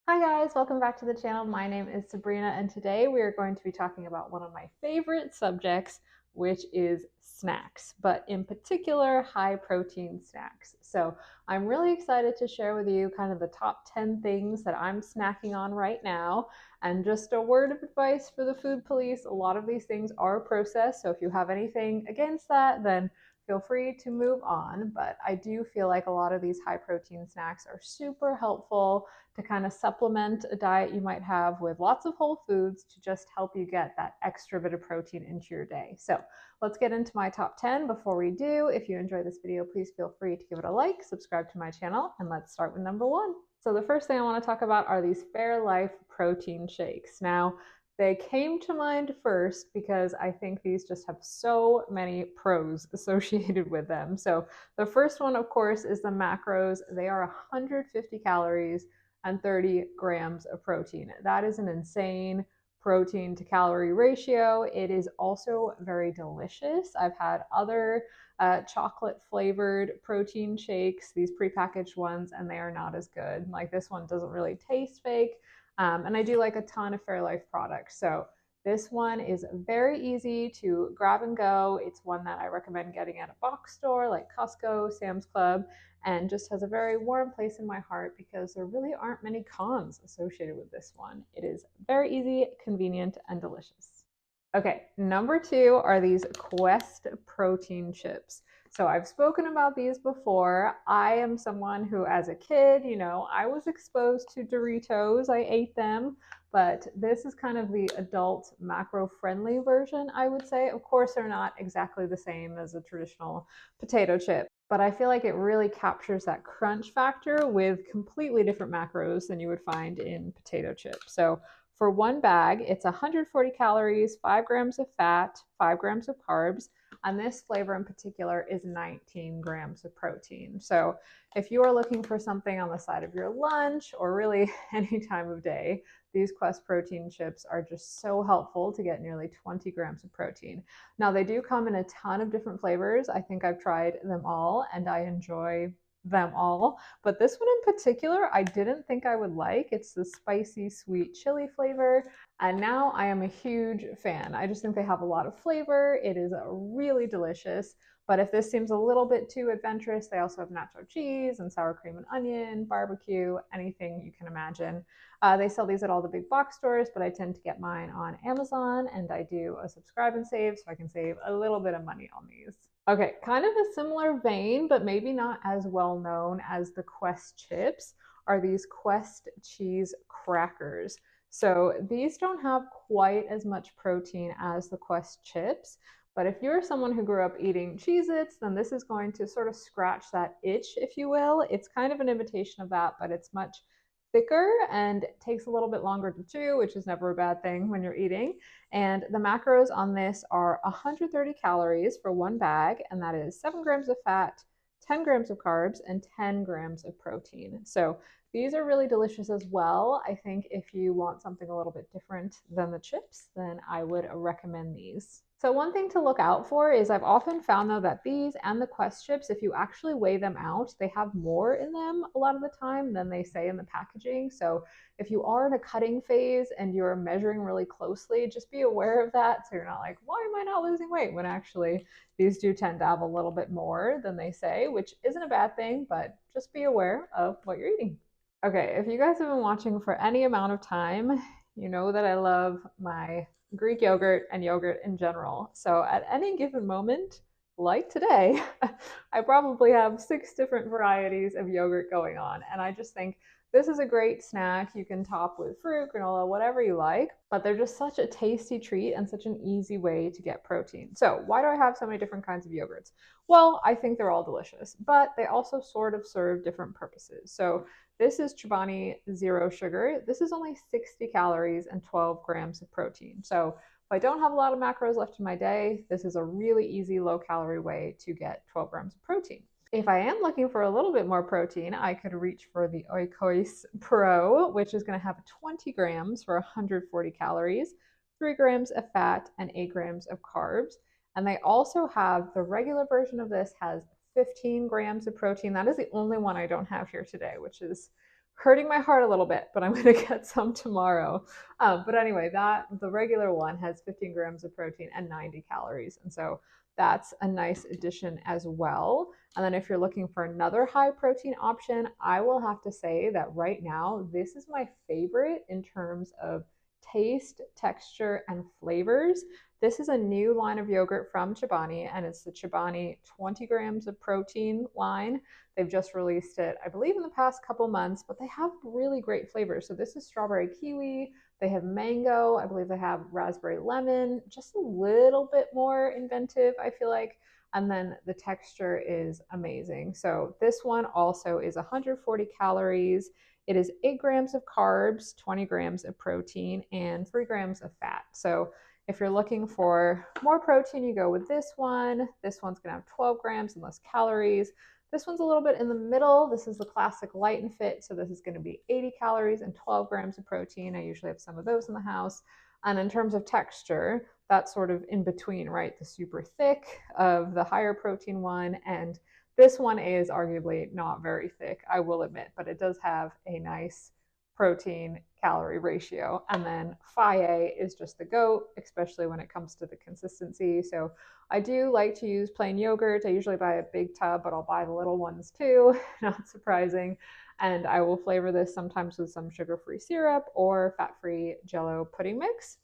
Hi guys, welcome back to the channel. My name is Sabrina and today we are going to be talking about one of my favorite subjects, which is snacks, but in particular high protein snacks. So I'm really excited to share with you kind of the top 10 things that I'm snacking on right now. And just a word of advice for the food police, a lot of these things are processed, so if you have anything against that, then feel free to move on. But I do feel like a lot of these high protein snacks are super helpful to kind of supplement a diet you might have with lots of whole foods to just help you get that extra bit of protein into your day. So let's get into my top 10. Before we do, if you enjoy this video, please feel free to give it a like, subscribe to my channel, and let's start with number one. So the first thing I want to talk about are these Fairlife protein shakes. Now, they came to mind first because I think these just have so many pros associated with them. So the first one, of course, is the macros. They are 150 calories and 30 grams of protein. That is an insane protein to calorie ratio. It is also very delicious. I've had other chocolate flavored protein shakes, these prepackaged ones, and they are not as good. Like this one doesn't really taste fake. And I do like a ton of Fairlife products. So this one is very easy to grab and go. It's one that I recommend getting at a box store like Costco, Sam's Club, and just has a very warm place in my heart because there really aren't many cons associated with this one. It is very easy, convenient, and delicious. Okay, number two are these Quest protein chips. So I've spoken about these before. I am someone who, as a kid, I was exposed to Doritos. I ate them, but this is kind of the adult macro-friendly version, I would say. Of course, they're not exactly the same as a traditional potato chip, but I feel like it really captures that crunch factor with completely different macros than you would find in potato chips. So for one bag, it's 140 calories, 5 grams of fat, 5 grams of carbs, and this flavor in particular is 19 grams of protein. So if you are looking for something on the side of your lunch or really any time of day, these Quest protein chips are just so helpful to get nearly 20 grams of protein. Now, they do come in a ton of different flavors. I think I've tried them all and I enjoy them all. But this one in particular, I didn't think I would like. It's the spicy sweet chili flavor. And now I am a huge fan. I just think they have a lot of flavor. It is really delicious. But if this seems a little bit too adventurous, they also have nacho cheese and sour cream and onion, barbecue, anything you can imagine. They sell these at all the big box stores, but I tend to get mine on Amazon and I do a subscribe and save so I can save a little bit of money on these. Okay, kind of a similar vein, but maybe not as well known as the Quest chips, are these Quest cheese crackers. So these don't have quite as much protein as the Quest chips, but if you're someone who grew up eating Cheez-Its, then this is going to sort of scratch that itch, if you will. It's kind of an imitation of that, but it's much thicker and takes a little bit longer to chew, which is never a bad thing when you're eating. And the macros on this are 130 calories for one bag, and that is 7 grams of fat, 10 grams of carbs, and 10 grams of protein. So these are really delicious as well. I think if you want something a little bit different than the chips, then I would recommend these. So one thing to look out for is I've often found though that these and the Quest chips, if you actually weigh them out, they have more in them a lot of the time than they say in the packaging. So if you are in a cutting phase and you're measuring really closely, just be aware of that. So you're not like, why am I not losing weight? When actually these do tend to have a little bit more than they say, which isn't a bad thing, but just be aware of what you're eating. Okay, if you guys have been watching for any amount of time, you know that I love my Greek yogurt and yogurt in general. So at any given moment, like today, I probably have 6 different varieties of yogurt going on. And I just think this is a great snack. You can top with fruit, granola, whatever you like, but they're just such a tasty treat and such an easy way to get protein. So why do I have so many different kinds of yogurts? Well, I think they're all delicious, but they also sort of serve different purposes. So this is Chobani Zero Sugar. This is only 60 calories and 12 grams of protein. So if I don't have a lot of macros left in my day, this is a really easy low calorie way to get 12 grams of protein. If I am looking for a little bit more protein, I could reach for the Oikos Pro, which is going to have 20 grams for 140 calories, 3 grams of fat, and 8 grams of carbs. And they also have the regular version of this has 15 grams of protein. That is the only one I don't have here today, which is hurting my heart a little bit, but I'm going to get some tomorrow. But anyway, the regular one has 15 grams of protein and 90 calories. And so that's a nice addition as well. And then if you're looking for another high protein option, I will have to say that right now, this is my favorite in terms of taste, texture, and flavors. This is a new line of yogurt from Chobani, and it's the Chobani 20 grams of protein line. They've just released it, I believe, in the past couple months, but they have really great flavors. So this is strawberry kiwi. They have mango. I believe they have raspberry lemon, just a little bit more inventive, I feel like. And then the texture is amazing. So this one also is 140 calories. It is 8 grams of carbs, 20 grams of protein, and 3 grams of fat. So if you're looking for more protein, you go with this one. This one's gonna have 12 grams and less calories. This one's a little bit in the middle. This is the classic light and fit. So this is going to be 80 calories and 12 grams of protein. I usually have some of those in the house. And in terms of texture, that's sort of in between, right? The super thick of the higher protein one. And this one is arguably not very thick, I will admit, but it does have a nice protein calorie ratio. And then Faye is just the goat, especially when it comes to the consistency. So I do like to use plain yogurt. I usually buy a big tub, but I'll buy the little ones too, not surprising. And I will flavor this sometimes with some sugar-free syrup or fat-free Jello pudding mix.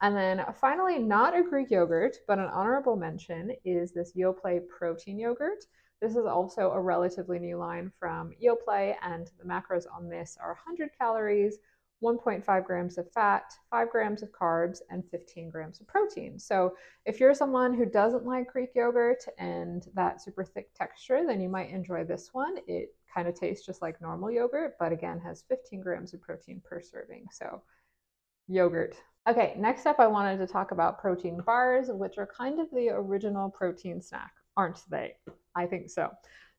And then finally, not a Greek yogurt, but an honorable mention is this Yoplait protein yogurt. This is also a relatively new line from Yoplait, and the macros on this are 100 calories, 1.5 grams of fat, 5 grams of carbs, and 15 grams of protein. So if you're someone who doesn't like Greek yogurt and that super thick texture, then you might enjoy this one. It kind of tastes just like normal yogurt, but again has 15 grams of protein per serving. So yogurt. Okay, next up I wanted to talk about protein bars, which are kind of the original protein snack, aren't they? I think so.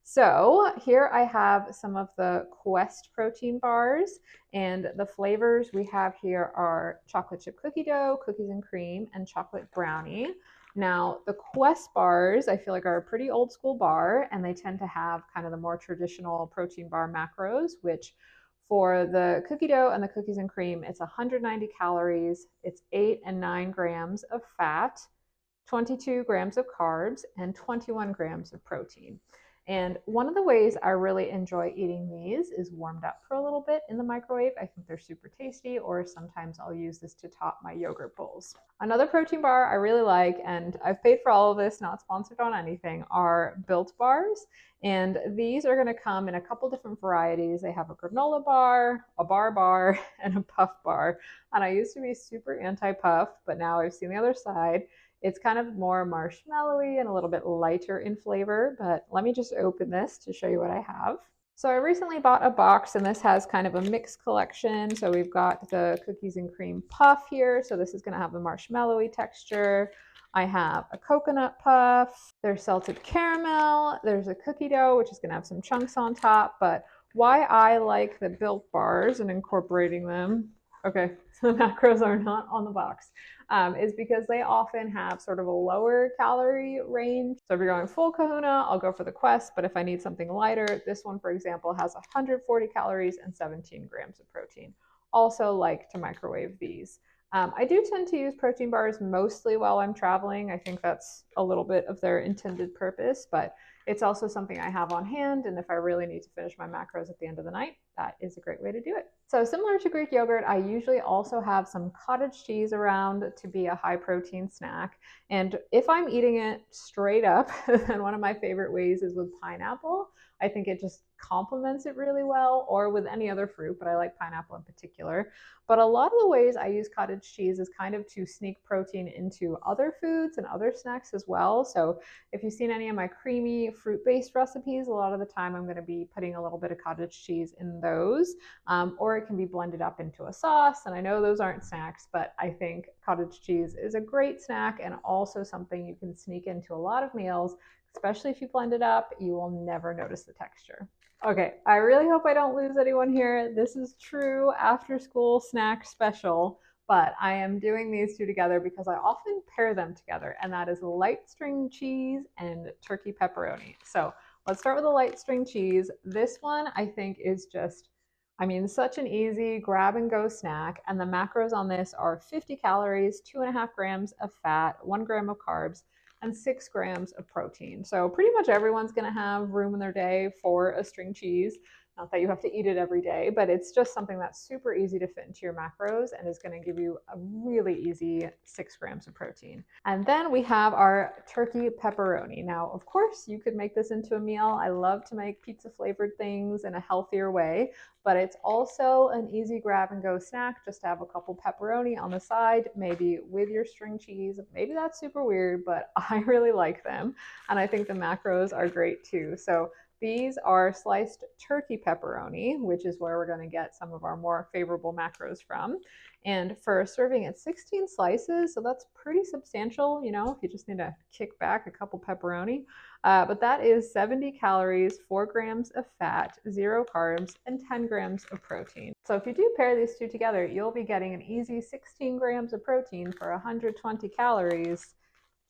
So here I have some of the Quest protein bars, and the flavors we have here are chocolate chip cookie dough, cookies and cream, and chocolate brownie. Now, the Quest bars, I feel like, are a pretty old school bar, and they tend to have kind of the more traditional protein bar macros, which for the cookie dough and the cookies and cream, it's 190 calories, it's 8 and 9 grams of fat, 22 grams of carbs, and 21 grams of protein. And one of the ways I really enjoy eating these is warmed up for a little bit in the microwave. I think they're super tasty, or sometimes I'll use this to top my yogurt bowls. Another protein bar I really like, and I've paid for all of this, not sponsored on anything, are Built bars. And these are going to come in a couple different varieties. They have a granola bar, a bar, and a puff bar. And I used to be super anti-puff, but now I've seen the other side. It's kind of more marshmallowy and a little bit lighter in flavor, but let me just open this to show you what I have. So I recently bought a box, and this has kind of a mixed collection. So we've got the cookies and cream puff here. So this is going to have the marshmallowy texture. I have a coconut puff. There's salted caramel. There's a cookie dough, which is going to have some chunks on top. But why I like the Built bars and incorporating them, okay, so the macros are not on the box, is because they often have sort of a lower calorie range. So if you're going full kahuna, I'll go for the Quest, but if I need something lighter, this one, for example, has 140 calories and 17 grams of protein. Also like to microwave these. I do tend to use protein bars mostly while I'm traveling. I think that's a little bit of their intended purpose, but it's also something I have on hand, and if I really need to finish my macros at the end of the night, that is a great way to do it. So similar to Greek yogurt, I usually also have some cottage cheese around to be a high protein snack. And if I'm eating it straight up, then one of my favorite ways is with pineapple. I think it just complements it really well, or with any other fruit, but I like pineapple in particular. But a lot of the ways I use cottage cheese is kind of to sneak protein into other foods and other snacks as well. So if you've seen any of my creamy fruit-based recipes, a lot of the time I'm going to be putting a little bit of cottage cheese in those, or it can be blended up into a sauce. And I know those aren't snacks, but I think cottage cheese is a great snack and also something you can sneak into a lot of meals, especially if you blend it up. You will never notice the texture. Okay, I really hope I don't lose anyone here. This is true after school snack special, but I am doing these two together because I often pair them together, and that is light string cheese and turkey pepperoni. So let's start with the light string cheese. This one I think is just I mean, such an easy grab and go snack. And the macros on this are 50 calories, 2.5 grams of fat, 1 gram of carbs, and 6 grams of protein. So pretty much everyone's going to have room in their day for a string cheese. Not that you have to eat it every day, but it's just something that's super easy to fit into your macros and is going to give you a really easy 6 grams of protein. And then we have our turkey pepperoni. Now, of course, you could make this into a meal. I love to make pizza flavored things in a healthier way, but it's also an easy grab and go snack. Just to have a couple pepperoni on the side, maybe with your string cheese. Maybe that's super weird, but I really like them. And I think the macros are great too. So these are sliced turkey pepperoni, which is where we're going to get some of our more favorable macros from. And for serving at 16 slices, so that's pretty substantial, you know, if you just need to kick back a couple pepperoni. But that is 70 calories, 4 grams of fat, 0 carbs, and 10 grams of protein. So if you do pair these two together, you'll be getting an easy 16 grams of protein for 120 calories.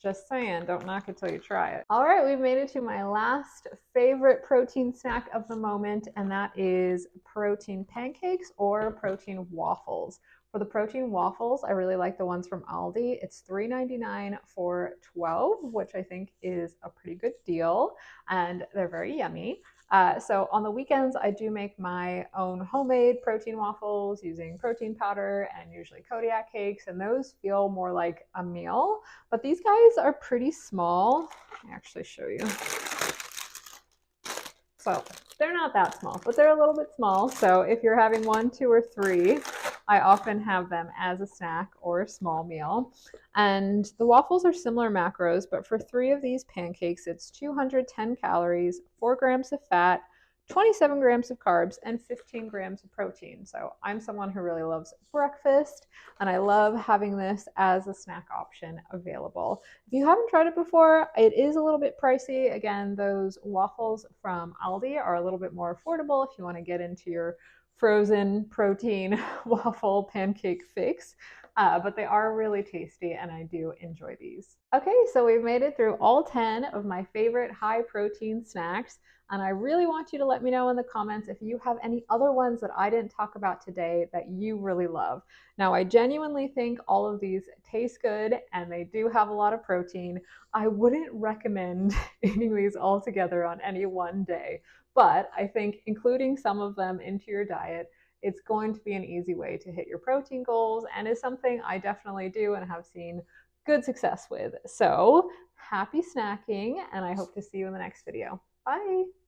Just saying, don't knock it till you try it. All right, we've made it to my last favorite protein snack of the moment, and that is protein pancakes or protein waffles. For the protein waffles, I really like the ones from Aldi. It's $3.99 for 12, which I think is a pretty good deal, and they're very yummy. So on the weekends, I do make my own homemade protein waffles using protein powder and usually Kodiak cakes, and those feel more like a meal. But these guys are pretty small. Let me actually show you. So they're not that small, but they're a little bit small. So if you're having 1, 2, or 3, I often have them as a snack or a small meal. And the waffles are similar macros, but for 3 of these pancakes, it's 210 calories, 4 grams of fat, 27 grams of carbs, and 15 grams of protein. So I'm someone who really loves breakfast, and I love having this as a snack option available. If you haven't tried it before, it is a little bit pricey. Again, those waffles from Aldi are a little bit more affordable if you want to get into your frozen protein waffle pancake fix. But they are really tasty and I do enjoy these. Okay, so we've made it through all 10 of my favorite high protein snacks. And I really want you to let me know in the comments if you have any other ones that I didn't talk about today that you really love. Now, I genuinely think all of these taste good and they do have a lot of protein. I wouldn't recommend eating these all together on any one day, but I think including some of them into your diet, it's going to be an easy way to hit your protein goals and is something I definitely do and have seen good success with. So happy snacking, and I hope to see you in the next video. Bye.